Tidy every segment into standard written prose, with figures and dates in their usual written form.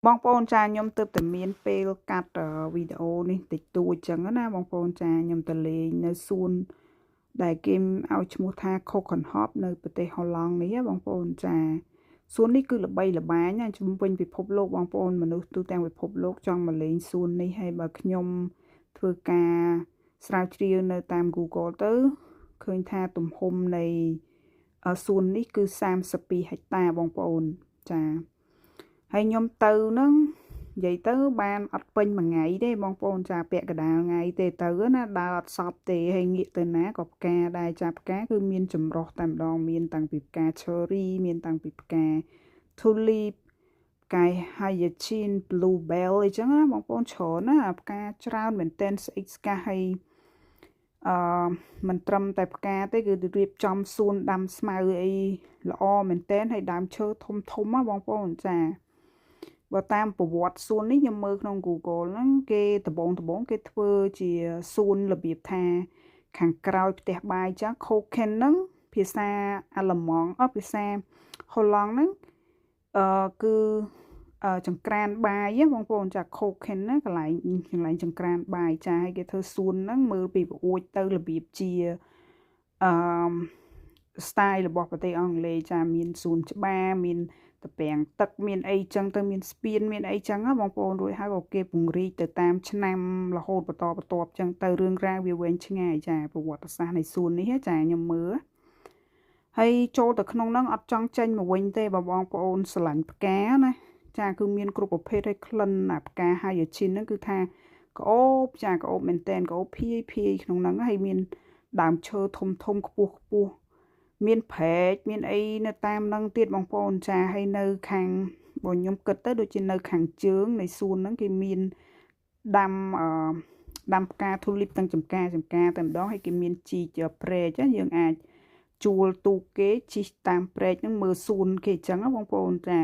បងប្អូនចាខ្ញុំទើបតែមានពេលកាត់វីដេអូនេះតិចតួចចឹងណាបងប្អូនចាខ្ញុំទៅលេងនៅសួនដែលគេឲ្យឈ្មោះថា Coconut Hop នៅប្រទេសហូឡង់នេះបងប្អូនចាសួននេះគឺល្បីល្បាញណាជំវិញពិភពលោកបងប្អូនមនុស្សទូទាំងពិភពលោកចង់មកលេងសួននេះហើយបើខ្ញុំធ្វើការស្រាវជ្រាវនៅតាម Google ទៅឃើញថាទំហំនៃសួននេះគឺ32ហិកតាបងប្អូនចាហើយខ្ញុំទៅហ្នឹងនិយាយទៅបានអត់ពេញមួយថ្ងៃទេបងប្អូនចាពាក់កណ្ដាលថ្ងៃទេទៅណាដើរអត់សប់ទេហើយងាកទៅណាក៏ផ្កាដែរចាផ្កាគឺមានចម្រុះតែម្ដងមានតាំងពីផ្កា cherry មានតាំងពីផ្កា tulip ផ្កា hyacinth bluebell អីចឹងណាបងប្អូនច្រើនណាផ្កាច្រើនមែនទែនស្អិចស្កះហើយមិនត្រឹមតែផ្កាទេគឺរៀបចំសួនដាំស្មៅអីល្អមែនទែនហើយដើមឈើធំធំណាបងប្អូនចាបើតាមប្រវត្តិសួននេះខ្ញុំមើលក្នុង Google ហ្នឹងគេដំបងគេធ្វើជាសួនរបៀបថាខាងក្រោយផ្ទះបាយចា Coconut ហ្នឹងភាសាអាល្លឺម៉ង់ភាសាហូឡង់ហ្នឹងគឺចង្ក្រានបាយបងប្អូនចា Coconut ណាកន្លែងចង្ក្រានបាយចាហើយគេធ្វើសួនហ្នឹងមើលពីប្អួចទៅរបៀបជាstyle របស់ប្រទេសអង់គ្លេសចាមានសួនច្បារមានតពាំងទឹកមានអីចឹងទៅមានស្ពានមានអីចឹងណាបងប្អូនរួចហើយក៏គេពង្រីកទៅតាមឆ្នាំរហូតបន្តបន្ទាប់ចឹងទៅរឿងរ៉ាវវាវែងឆ្ងាយចាប្រវត្តិសាស្ត្រនៃសួននេះចាខ្ញុំមើលហើយចូលទៅក្នុងហ្នឹងអត់ចង់ចេញមកវិញទេបើបងប្អូនស្រឡាញ់ផ្កាណាចាគឺមានគ្រប់ប្រភេទហើយក្លិនអាផ្កា hyacinth ហ្នឹងគឺថាក្អូបចាក្អូបមែនតែនក្អូបភាយក្នុងហ្នឹងហើយមានដើមឈើធំខ្ពស់មានព្រែកមានអីនៅតាមហ្នឹងទៀតបងប្អូនចាហើយនៅខាងបើខ្ញុំគិតទៅដូចជានៅខាងជើងនៃសួនហ្នឹងគេមានដាំផ្កា tulip ទាំងចំការតែម្ដងហើយគេមានជីកព្រែកយើងអាចជួលទូកគេជិះតាមព្រែកហ្នឹងមើលសួនគេអញ្ចឹងបងប្អូនចា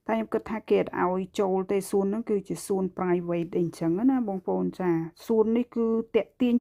តែខ្ញុំគិតថាគេអត់ឲ្យចូលទេសួនហ្នឹងគឺជាសួន private អីអញ្ចឹងណាបងប្អូនចាសួននេះគឺតាក់ទាញ